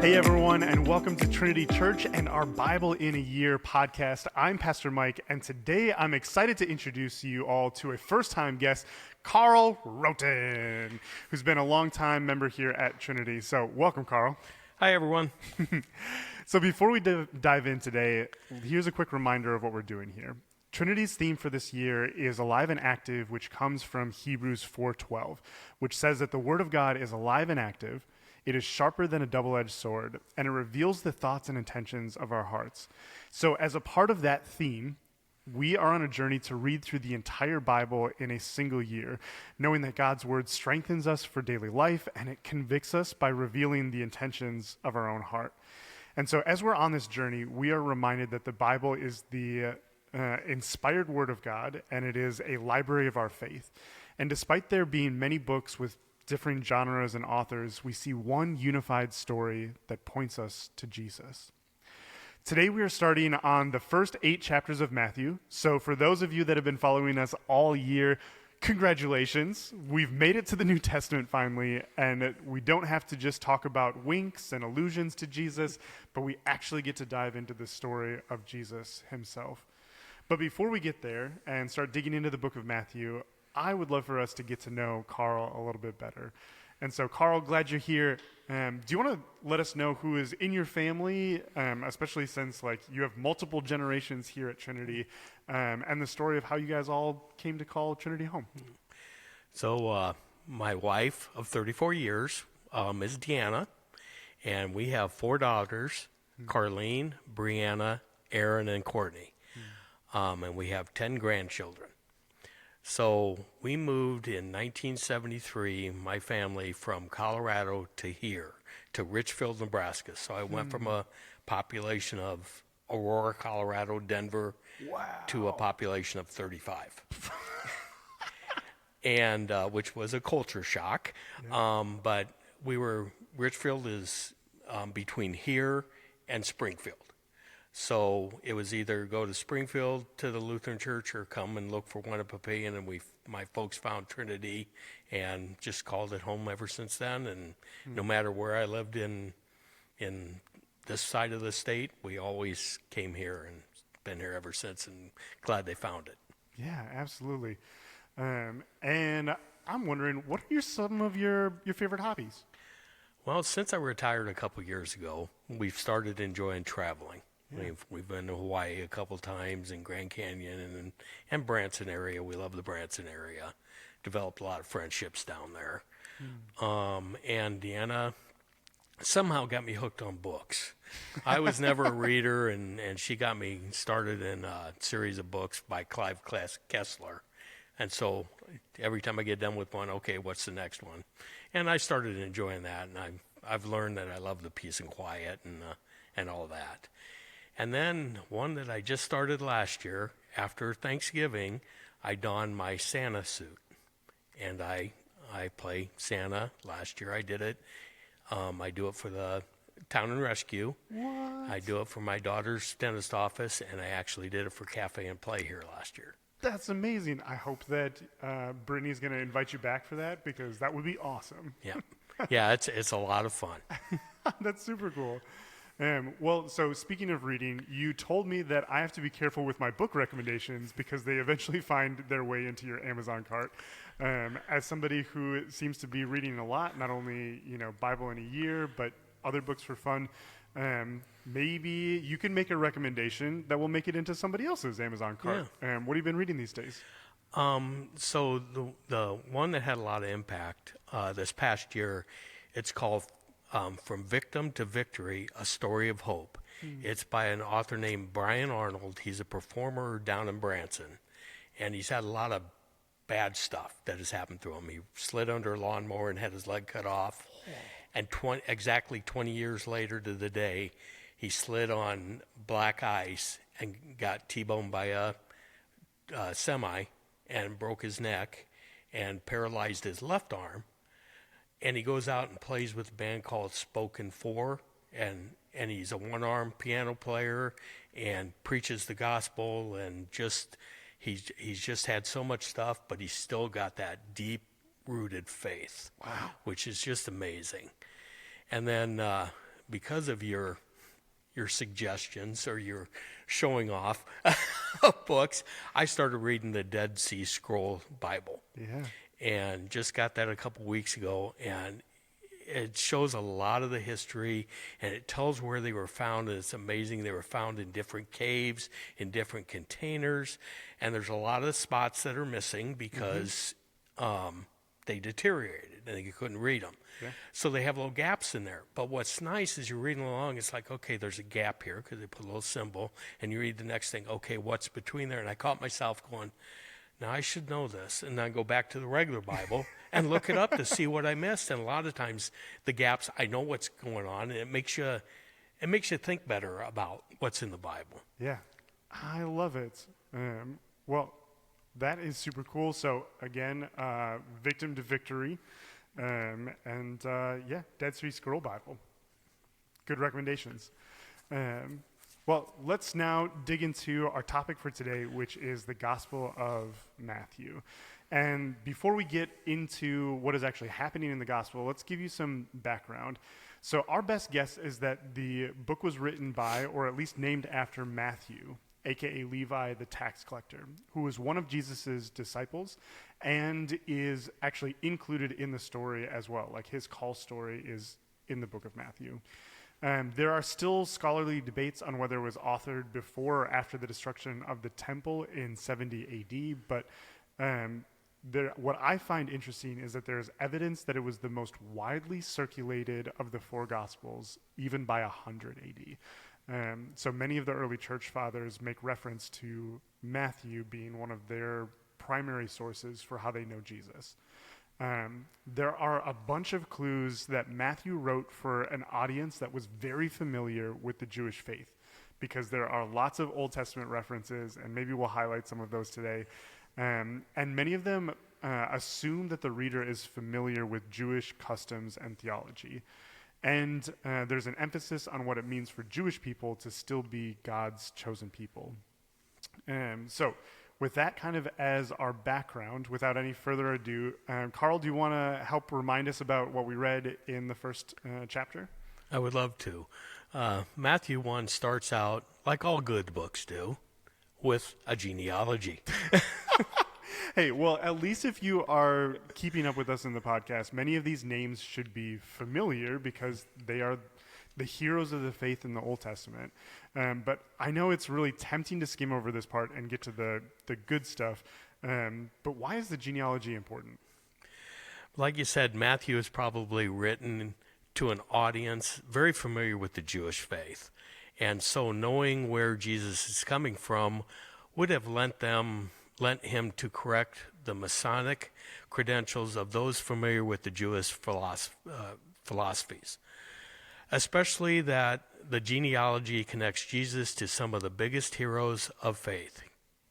Hey everyone, and welcome to Trinity Church and our Bible in a Year podcast. I'm Pastor Mike, and today I'm excited to introduce you all to a first-time guest, Carl Roten, who's been a long-time member here at Trinity. So welcome, Carl. Hi, everyone. So before we dive in today, here's a quick reminder of what we're doing here. Trinity's theme for this year is alive and active, which comes from Hebrews 4:12, which says that the Word of God is alive and active. It is sharper than a double-edged sword, and it reveals the thoughts and intentions of our hearts. So as a part of that theme, we are on a journey to read through the entire Bible in a single year, knowing that God's Word strengthens us for daily life, and it convicts us by revealing the intentions of our own heart. And so as we're on this journey, we are reminded that the Bible is the inspired Word of God, and it is a library of our faith. And despite there being many books with different genres and authors, we see one unified story that points us to Jesus. Today we are starting on the first 8 chapters of Matthew. So for those of you that have been following us all year, congratulations. We've made it to the New Testament finally, and we don't have to just talk about winks and allusions to Jesus, but we actually get to dive into the story of Jesus himself. But before we get there and start digging into the book of Matthew, I would love for us to get to know Carl a little bit better. And so, Carl, glad you're here. Do you want to let us know who is in your family, especially since you have multiple generations here at Trinity, and the story of how you guys all came to call Trinity home? So my wife of 34 years is Deanna, and we have 4 daughters, Carlene, Brianna, Erin, and Courtney. And we have 10 grandchildren. So we moved in 1973, my family, from Colorado to here, to Richfield, Nebraska. So I went from a population of Aurora, Colorado, Denver, to a population of 35. And which was a culture shock. Yeah. But Richfield is between here and Springfield. So it was either go to Springfield to the Lutheran Church or come and look for one at Papillion, and my folks found Trinity and just called it home ever since then. And no matter where I lived in this side of the state, we always came here and been here ever since, and glad they found it. Yeah, absolutely. And I'm wondering, what are some of your favorite hobbies? Well, since I retired a couple years ago, we've started enjoying traveling. Yeah. We've been to Hawaii a couple times, and Grand Canyon and Branson area. We love the Branson area. Developed a lot of friendships down there. And Deanna somehow got me hooked on books. I was never a reader, and she got me started in a series of books by Clive Kessler. And so every time I get done with one, okay, what's the next one? And I started enjoying that, and I've learned that I love the peace and quiet and all that. And then one that I just started last year, after Thanksgiving, I donned my Santa suit. And I play Santa. Last year I did it. I do it for the Town and Rescue. What? I do it for my daughter's dentist office, and I actually did it for Cafe and Play here last year. That's amazing. I hope that Brittany's going to invite you back for that, because that would be awesome. Yeah, it's a lot of fun. That's super cool. Well, so speaking of reading, you told me that I have to be careful with my book recommendations because they eventually find their way into your Amazon cart. As somebody who seems to be reading a lot, not only Bible in a year, but other books for fun, maybe you can make a recommendation that will make it into somebody else's Amazon cart. Yeah. What have you been reading these days? So the one that had a lot of impact this past year, it's called From Victim to Victory, A Story of Hope. It's by an author named Brian Arnold. He's a performer down in Branson, and he's had a lot of bad stuff that has happened to him. He slid under a lawnmower and had his leg cut off, and exactly 20 years later to the day, he slid on black ice and got T-boned by a semi and broke his neck and paralyzed his left arm. And he goes out and plays with a band called Spoken For, and he's a one-arm piano player and preaches the gospel, and he's just had so much stuff, but he's still got that deep-rooted faith, wow, which is just amazing. And then because of your suggestions or your showing off of books, I started reading the Dead Sea Scroll Bible. Yeah. And just got that a couple weeks ago, and it shows a lot of the history, and it tells where they were found, and it's amazing. They were found in different caves, in different containers, and there's a lot of spots that are missing because they deteriorated and you couldn't read them. Yeah. So they have little gaps in there. But what's nice is you're reading along, it's like, okay, there's a gap here because they put a little symbol, and you read the next thing, okay, what's between there? And I caught myself going, now I should know this, and then go back to the regular Bible and look it up to see what I missed. And a lot of times the gaps, I know what's going on, and it makes you think better about what's in the Bible. Yeah, I love it. Well, that is super cool. So again, Victim to Victory, and Dead Sea Scroll Bible. Good recommendations. Well, let's now dig into our topic for today, which is the Gospel of Matthew. And before we get into what is actually happening in the Gospel, let's give you some background. So our best guess is that the book was written by, or at least named after, Matthew, a.k.a. Levi the tax collector, who was one of Jesus's disciples and is actually included in the story as well. Like, his call story is in the book of Matthew. There are still scholarly debates on whether it was authored before or after the destruction of the temple in 70 AD, but what I find interesting is that there's evidence that it was the most widely circulated of the four Gospels, even by 100 AD. So many of the early church fathers make reference to Matthew being one of their primary sources for how they know Jesus. There are a bunch of clues that Matthew wrote for an audience that was very familiar with the Jewish faith, because there are lots of Old Testament references, and maybe we'll highlight some of those today. And many of them assume that the reader is familiar with Jewish customs and theology. And there's an emphasis on what it means for Jewish people to still be God's chosen people. So with that kind of as our background, without any further ado, Carl, do you want to help remind us about what we read in the first chapter? I would love to. Matthew 1 starts out, like all good books do, with a genealogy. Hey, well, at least if you are keeping up with us in the podcast, many of these names should be familiar because they are the heroes of the faith in the Old Testament. But I know it's really tempting to skim over this part and get to the good stuff. But why is the genealogy important? Like you said, Matthew is probably written to an audience very familiar with the Jewish faith. And so knowing where Jesus is coming from would have lent him to correct the Masonic credentials of those familiar with the Jewish philosophies. Especially that the genealogy connects Jesus to some of the biggest heroes of faith: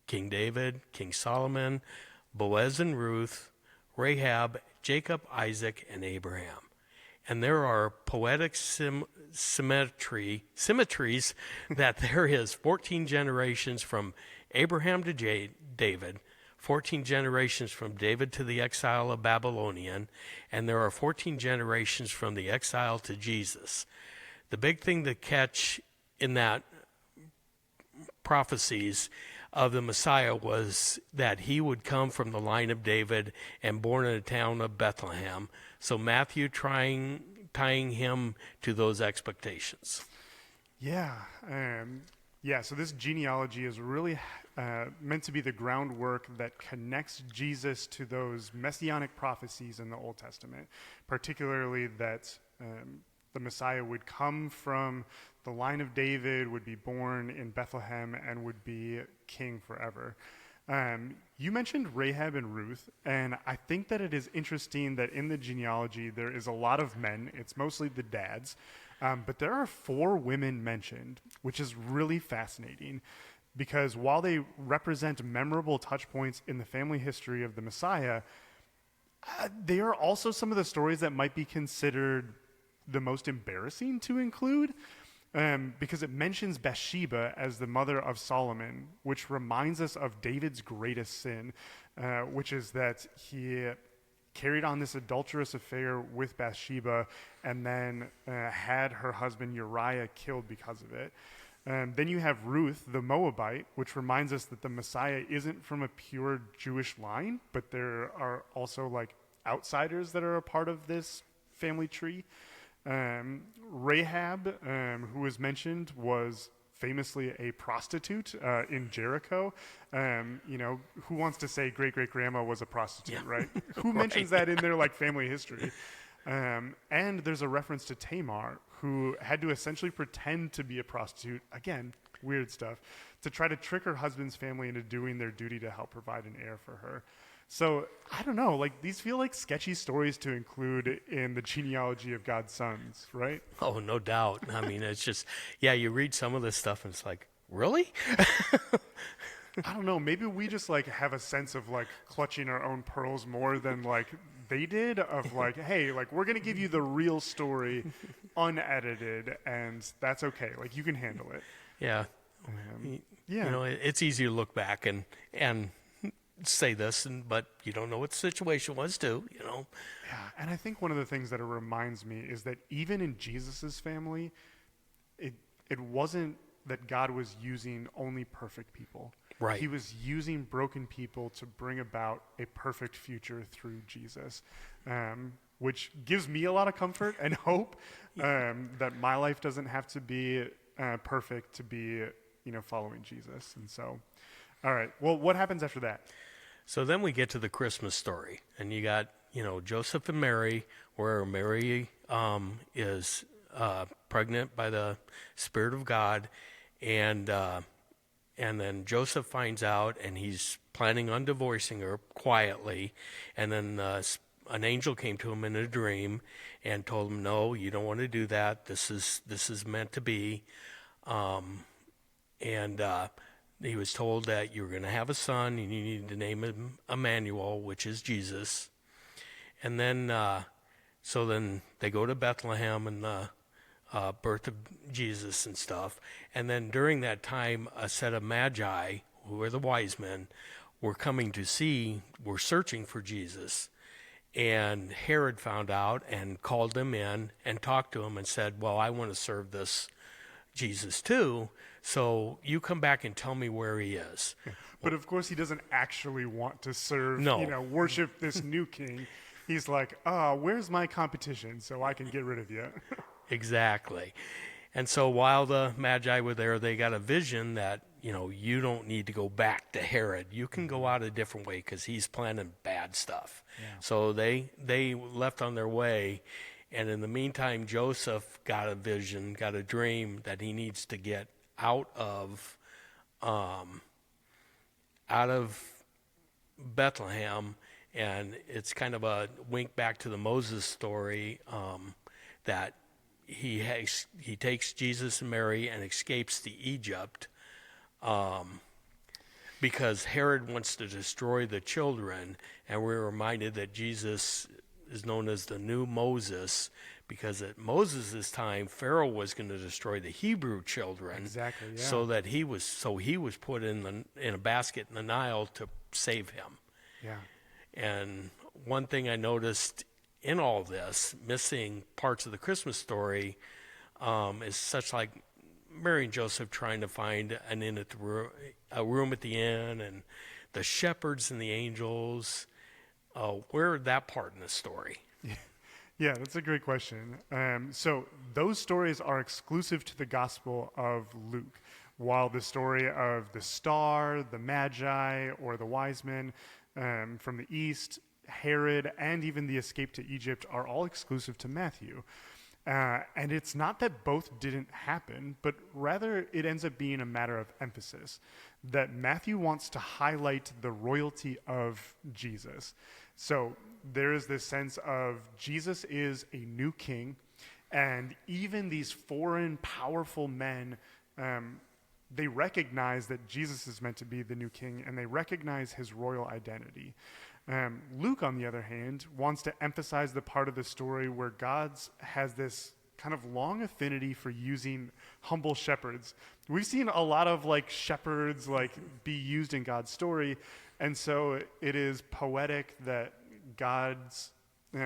King David, King Solomon, Boaz and Ruth, Rahab, Jacob, Isaac, and Abraham. And there are poetic symmetries that there is 14 generations from Abraham to David, 14 generations from David to the exile of Babylonian, and there are 14 generations from the exile to Jesus. The big thing to catch in that prophecies of the Messiah was that he would come from the line of David and born in the town of Bethlehem. So Matthew tying him to those expectations. Yeah. So this genealogy is really meant to be the groundwork that connects Jesus to those messianic prophecies in the Old Testament, particularly that the Messiah would come from the line of David, would be born in Bethlehem, and would be king forever. You mentioned Rahab and Ruth, and I think that it is interesting that in the genealogy there is a lot of men. It's mostly the dads, but there are 4 women mentioned, which is really fascinating, because while they represent memorable touch points in the family history of the Messiah, they are also some of the stories that might be considered the most embarrassing to include, because it mentions Bathsheba as the mother of Solomon, which reminds us of David's greatest sin, which is that carried on this adulterous affair with Bathsheba and then had her husband Uriah killed because of it. Then you have Ruth, the Moabite, which reminds us that the Messiah isn't from a pure Jewish line, but there are also like outsiders that are a part of this family tree. Rahab, who was mentioned, was famously a prostitute in Jericho. Who wants to say great-great-grandma was a prostitute, right? Who mentions that in their like family history? And there's a reference to Tamar, who had to essentially pretend to be a prostitute, again, weird stuff, to try to trick her husband's family into doing their duty to help provide an heir for her. So, I don't know, like these feel like sketchy stories to include in the genealogy of God's sons, right? Oh, no doubt. I mean, it's just, you read some of this stuff and it's like, really? I don't know, maybe we just like have a sense of like clutching our own pearls more than like they did, of like, hey, like we're going to give you the real story unedited and that's okay. Like you can handle it. Yeah. It's easy to look back and say this, but you don't know what the situation was too, Yeah, and I think one of the things that it reminds me is that even in Jesus's family, it wasn't that God was using only perfect people. Right. He was using broken people to bring about a perfect future through Jesus, which gives me a lot of comfort and hope that my life doesn't have to be perfect to be, following Jesus. And so, all right. Well, what happens after that? So then we get to the Christmas story, and you got, Joseph and Mary, where Mary is pregnant by the Spirit of God, and then Joseph finds out, and he's planning on divorcing her quietly, and then an angel came to him in a dream and told him, no, you don't want to do that. This is meant to be, he was told that you're going to have a son and you need to name him Emmanuel, which is Jesus. And then, so then they go to Bethlehem and the birth of Jesus and stuff. And then during that time, a set of magi, who are the wise men, were searching for Jesus. And Herod found out and called them in and talked to him and said, well, I want to serve this Jesus too. So you come back and tell me where he is. But of course he doesn't actually want to serve, No. Worship this new king. He's like, where's my competition so I can get rid of you? Exactly. And so while the Magi were there, they got a vision that, you don't need to go back to Herod. You can go out a different way because he's planning bad stuff. Yeah. So they left on their way. And in the meantime, Joseph got a vision, got a dream that he needs to get out of Bethlehem, and it's kind of a wink back to the Moses story, that he takes Jesus and Mary and escapes to Egypt, because Herod wants to destroy the children, and we're reminded that Jesus is known as the new Moses, because at Moses' time, Pharaoh was going to destroy the Hebrew children. Exactly, yeah. So he was put in a basket in the Nile to save him. Yeah. And one thing I noticed in all this, missing parts of the Christmas story, is such like Mary and Joseph trying to find an inn a room at the inn, and the shepherds and the angels. Where that part in the story? Yeah, that's a great question. So those stories are exclusive to the Gospel of Luke, while the story of the star, the Magi, or the wise men from the east, Herod, and even the escape to Egypt are all exclusive to Matthew. And it's not that both didn't happen, but rather it ends up being a matter of emphasis, that Matthew wants to highlight the royalty of Jesus. So there is this sense of Jesus is a new king, and even these foreign powerful men, they recognize that Jesus is meant to be the new king, and they recognize his royal identity. Luke, on the other hand, wants to emphasize the part of the story where God has this kind of long affinity for using humble shepherds. We've seen a lot of shepherds be used in God's story, and so it is poetic that God's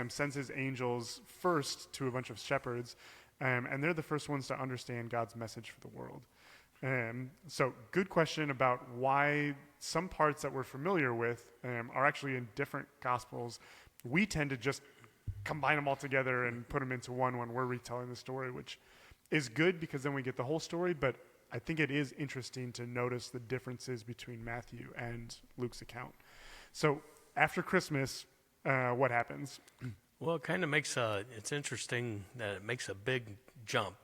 sends his angels first to a bunch of shepherds, and they're the first ones to understand God's message for the world. So good question about why some parts that we're familiar with are actually in different gospels. We tend to just combine them all together and put them into one when we're retelling the story, which is good because then we get the whole story, but I think it is interesting to notice the differences between Matthew and Luke's account. So after Christmas, what happens? Well, it kind of it's interesting that it makes a big jump.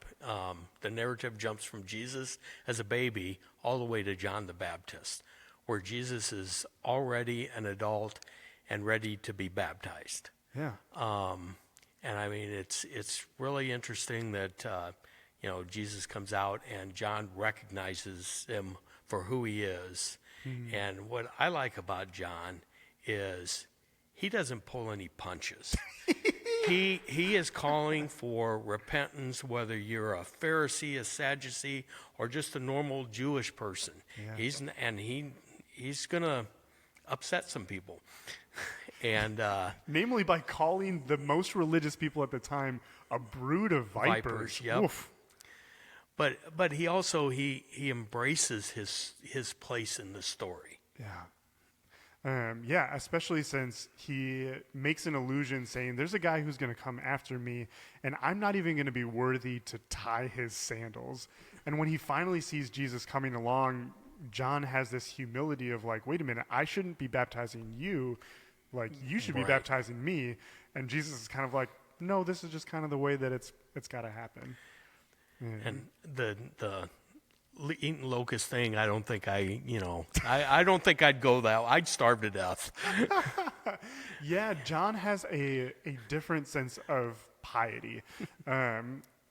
The narrative jumps from Jesus as a baby all the way to John the Baptist, where Jesus is already an adult and ready to be baptized. Yeah. And I mean, it's really interesting that, Jesus comes out and John recognizes him for who he is. Mm-hmm. And what I like about John is he doesn't pull any punches. He is calling for repentance, whether you're a Pharisee, a Sadducee, or just a normal Jewish person. Yeah. He's going to upset some people. And namely by calling the most religious people at the time a brood of vipers. Yep. Oof. But he also he embraces his place in the story. Yeah. Especially since he makes an allusion saying there's a guy who's going to come after me and I'm not even going to be worthy to tie his sandals. And when he finally sees Jesus coming along, John has this humility of like, wait a minute, I shouldn't be baptizing you. Like, you should be baptizing me. And Jesus is kind of like, no, this is just kind of the way that it's got to happen. And the eating locust thing, I don't think I don't think I'd go that way. I'd starve to death. Yeah, John has a different sense of piety.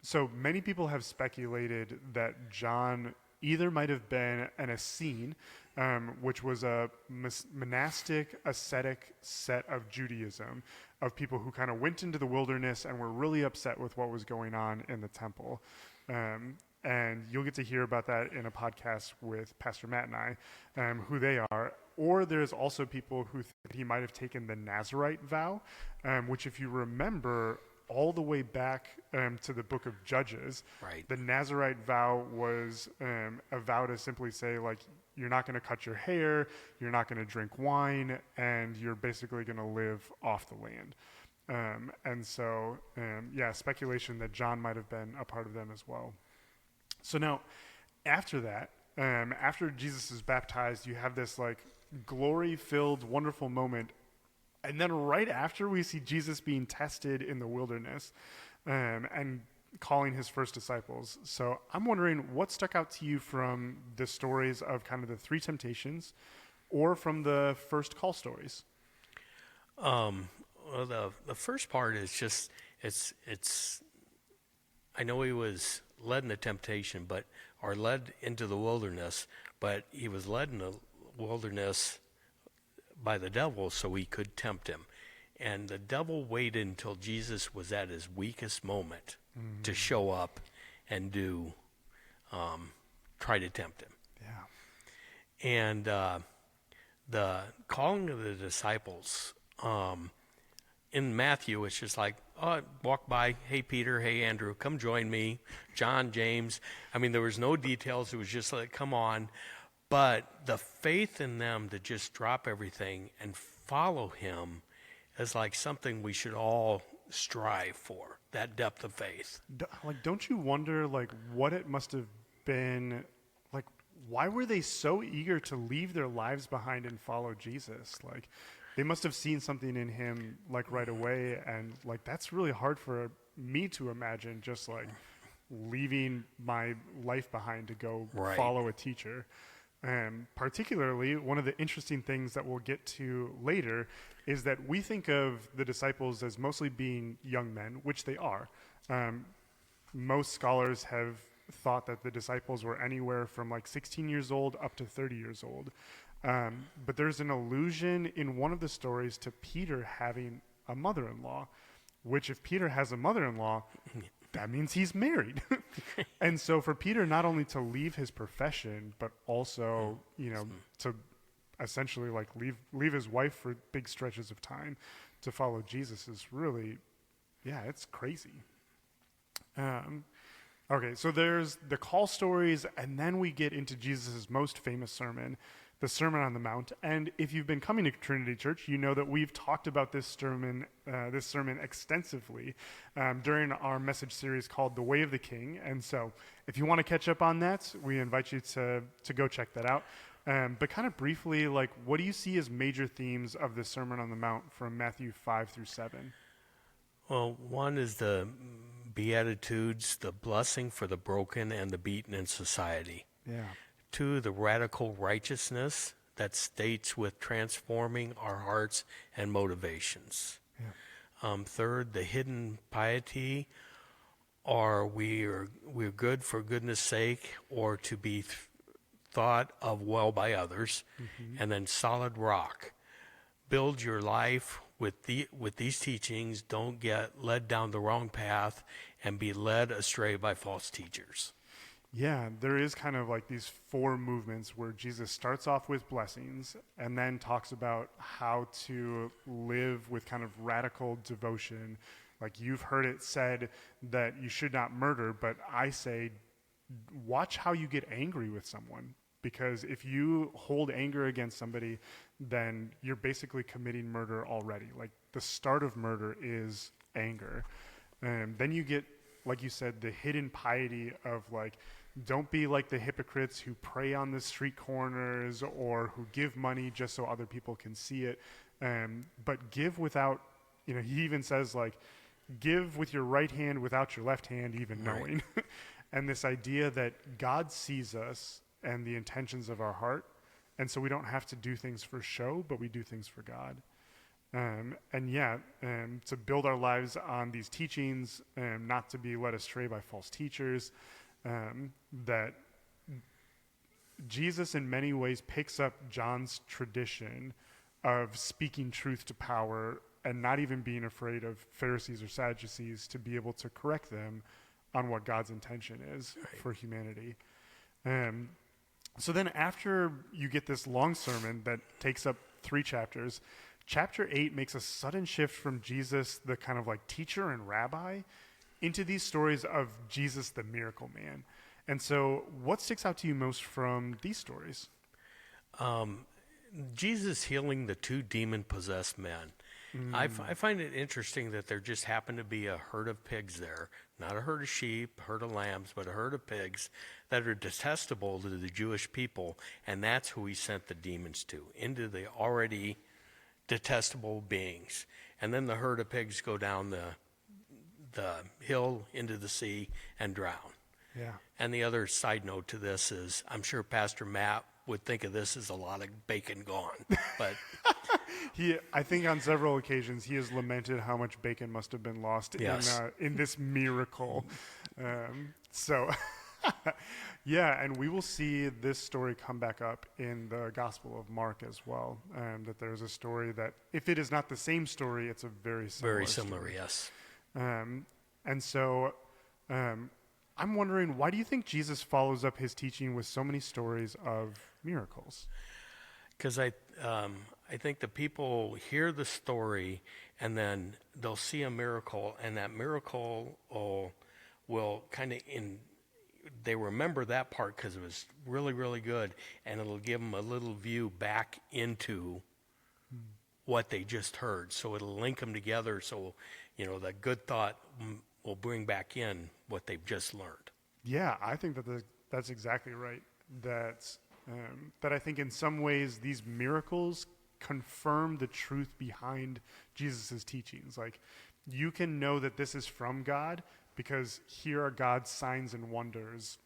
So many people have speculated that John either might have been an Essene, which was a monastic, ascetic set of Judaism, of people who kind of went into the wilderness and were really upset with what was going on in the temple. And you'll get to hear about that in a podcast with Pastor Matt and I, who they are. Or there's also people who think he might have taken the Nazirite vow, which if you remember all the way back to the book of Judges, the Nazirite vow was a vow to simply say, like, you're not going to cut your hair, you're not going to drink wine, and you're basically going to live off the land. And so, speculation that John might have been a part of them as well. So now, after that, after Jesus is baptized, you have this like glory-filled, wonderful moment. And then right after, we see Jesus being tested in the wilderness and calling his first disciples. So I'm wondering what stuck out to you from the stories of kind of the three temptations or from the first call stories? Well, the first part is just, it's I know he was led into temptation, or led into the wilderness, but he was led in the wilderness by the devil so he could tempt him. And the devil waited until Jesus was at his weakest moment to show up and try to tempt him. Yeah. And the calling of the disciples, in Matthew, it's just like, walk by, hey, Peter, hey, Andrew, come join me, John, James. I mean, there was no details. It was just like, come on. But the faith in them to just drop everything and follow him is like something we should all strive for, that depth of faith. Like, don't you wonder, like, what it must have been, like, why were they so eager to leave their lives behind and follow Jesus? Like, they must have seen something in him, like, right away, and, like, that's really hard for me to imagine, just, like, leaving my life behind to go follow a teacher. Particularly, one of the interesting things that we'll get to later is that we think of the disciples as mostly being young men, which they are. Most scholars have thought that the disciples were anywhere from like 16 years old up to 30 years old. But there's an allusion in one of the stories to Peter having a mother-in-law, which if Peter has a mother-in-law, that means he's married. And so for Peter not only to leave his profession, but also, to essentially like leave his wife for big stretches of time, to follow Jesus is really, yeah, it's crazy. Okay, so there's the call stories, and then we get into Jesus' most famous sermon, the Sermon on the Mount. And if you've been coming to Trinity Church, you know that we've talked about this sermon extensively during our message series called The Way of the King. And so if you want to catch up on that, we invite you to go check that out. But kind of briefly, like, what do you see as major themes of the Sermon on the Mount from Matthew 5 through 7? Well, one is the Beatitudes, the blessing for the broken and the beaten in society. Yeah. 2, the radical righteousness that states with transforming our hearts and motivations. Yeah. 3rd, the hidden piety, or we're good for goodness sake, or to be thought of well by others. Mm-hmm. And then solid rock. Build your life with these teachings. Don't get led down the wrong path and be led astray by false teachers. Yeah, there is kind of like these 4 movements where Jesus starts off with blessings and then talks about how to live with kind of radical devotion. Like, you've heard it said that you should not murder, but I say, watch how you get angry with someone. Because if you hold anger against somebody, then you're basically committing murder already. Like, the start of murder is anger. Then you get, like you said, the hidden piety of, like, don't be like the hypocrites who pray on the street corners or who give money just so other people can see it. But give without, he even says, like, give with your right hand without your left hand even knowing. Right. And this idea that God sees us and the intentions of our heart. And so we don't have to do things for show, but we do things for God. To build our lives on these teachings, not to be led astray by false teachers, that Jesus in many ways picks up John's tradition of speaking truth to power and not even being afraid of Pharisees or Sadducees to be able to correct them on what God's intention is for humanity. So then after you get this long sermon that takes up 3 chapters, chapter 8 makes a sudden shift from Jesus, the kind of like teacher and rabbi, into these stories of Jesus, the miracle man. And so what sticks out to you most from these stories? Jesus healing the 2 demon-possessed men. I find it interesting that there just happened to be a herd of pigs there, not a herd of sheep, herd of lambs, but a herd of pigs that are detestable to the Jewish people, and that's who he sent the demons to, into the already detestable beings. And then the herd of pigs go down the hill into the sea and drown. Yeah. And the other side note to this is, I'm sure Pastor Matt would think of this as a lot of bacon gone, but I think on several occasions he has lamented how much bacon must have been lost in this miracle. Yeah, and we will see this story come back up in the Gospel of Mark as well. That there's a story that, if it is not the same story, it's a very similar story. Yes. I'm wondering, why do you think Jesus follows up his teaching with so many stories of miracles? Because I think the people hear the story and then they'll see a miracle, and that miracle will kind of they remember that part because it was really, really good, and it'll give them a little view back into what they just heard. So it'll link them together. So, that good thought will bring back in what they've just learned. Yeah, I think that's exactly right. That I think in some ways these miracles confirm the truth behind Jesus' teachings. Like, you can know that this is from God because here are God's signs and wonders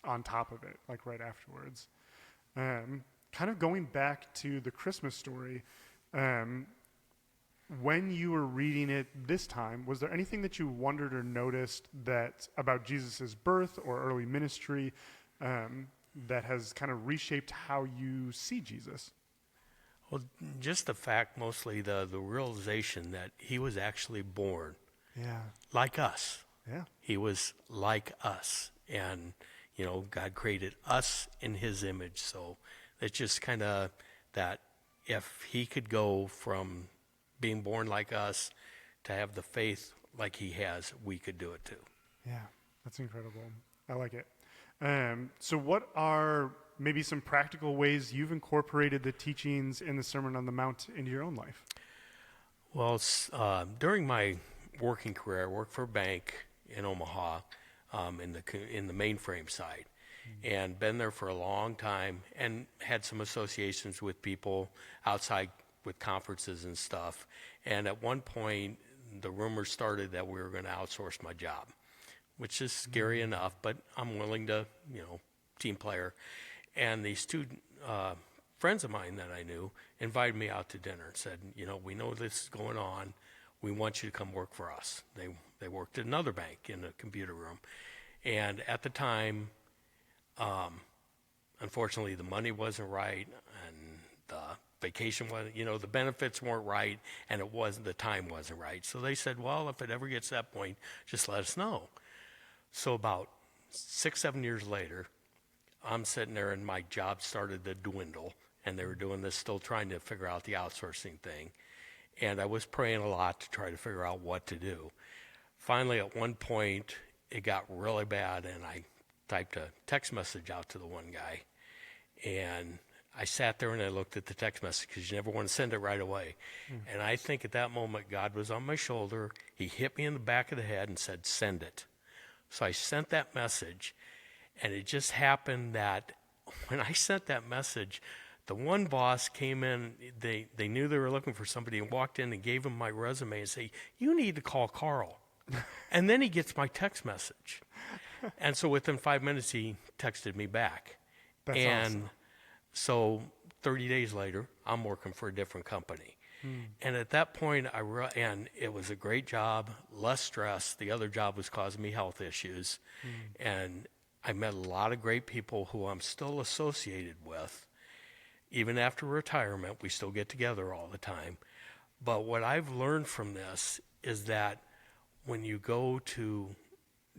on top of it, like right afterwards. Kind of going back to the Christmas story, when you were reading it this time, was there anything that you wondered or noticed that about Jesus' birth or early ministry that has kind of reshaped how you see Jesus? Well, just the fact, mostly the realization that he was actually born like us. Yeah. He was like us. And, God created us in his image. So it's just kind of that if he could go from being born like us, to have the faith like he has, we could do it too. Yeah, that's incredible. I like it. So what are maybe some practical ways you've incorporated the teachings in the Sermon on the Mount into your own life? Well, during my working career, I worked for a bank in Omaha in the mainframe side, and been there for a long time, and had some associations with people outside with conferences and stuff. And at one point, the rumors started that we were going to outsource my job, which is scary enough, but I'm willing to, team player. And these two friends of mine that I knew invited me out to dinner and said, we know this is going on. We want you to come work for us. They worked at another bank in a computer room. And at the time, unfortunately, the money wasn't right, and the vacation wasn't, the benefits weren't right, and the time wasn't right. So they said, well, if it ever gets to that point, just let us know. So about 6-7 years later, I'm sitting there and my job started to dwindle, and they were doing this, still trying to figure out the outsourcing thing. And I was praying a lot to try to figure out what to do. Finally, at one point, it got really bad, and I typed a text message out to the one guy. And I sat there and I looked at the text message, because you never want to send it right away. And I think at that moment, God was on my shoulder. He hit me in the back of the head and said, send it. So I sent that message, and it just happened that when I sent that message, the one boss came in, they knew they were looking for somebody, and walked in and gave him my resume and say, you need to call Carl. And then he gets my text message. And so within 5 minutes, he texted me back. That's awesome. So 30 days later, I'm working for a different company. And at that point, and it was a great job, less stress. The other job was causing me health issues. And I met a lot of great people who I'm still associated with. Even after retirement, we still get together all the time. But what I've learned from this is that when you go to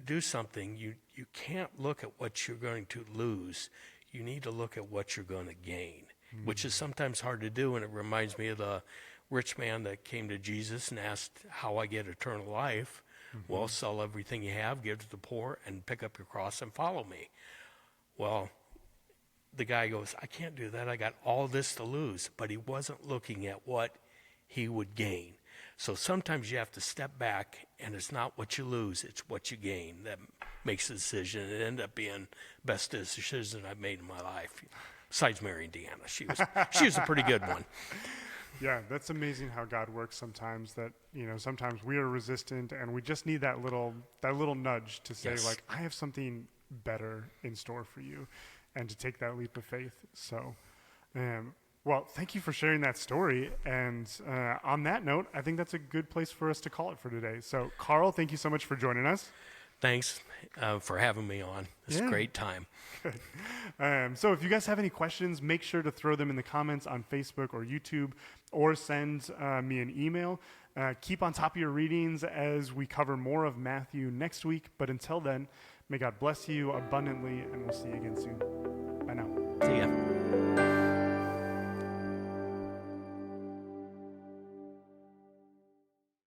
do something, you can't look at what you're going to lose. You need to look at what you're going to gain, which is sometimes hard to do. And it reminds me of the rich man that came to Jesus and asked, how I get eternal life. Well, sell everything you have, give to the poor, and pick up your cross and follow me. Well, the guy goes, I can't do that. I got all this to lose. But he wasn't looking at what he would gain. So sometimes you have to step back, and it's not what you lose, it's what you gain that makes the decision. It ended up being the best decision I've made in my life, besides marrying Deanna. She was a pretty good one. Yeah, that's amazing how God works sometimes, that, sometimes we are resistant and we just need that little nudge to say, like, I have something better in store for you, and to take that leap of faith. So, well, thank you for sharing that story. And on that note, I think that's a good place for us to call it for today. So, Carl, thank you so much for joining us. Thanks for having me on. It's a great time. Good. So if you guys have any questions, make sure to throw them in the comments on Facebook or YouTube, or send me an email. Keep on top of your readings as we cover more of Matthew next week. But until then, may God bless you abundantly, and we'll see you again soon. Bye now. See ya.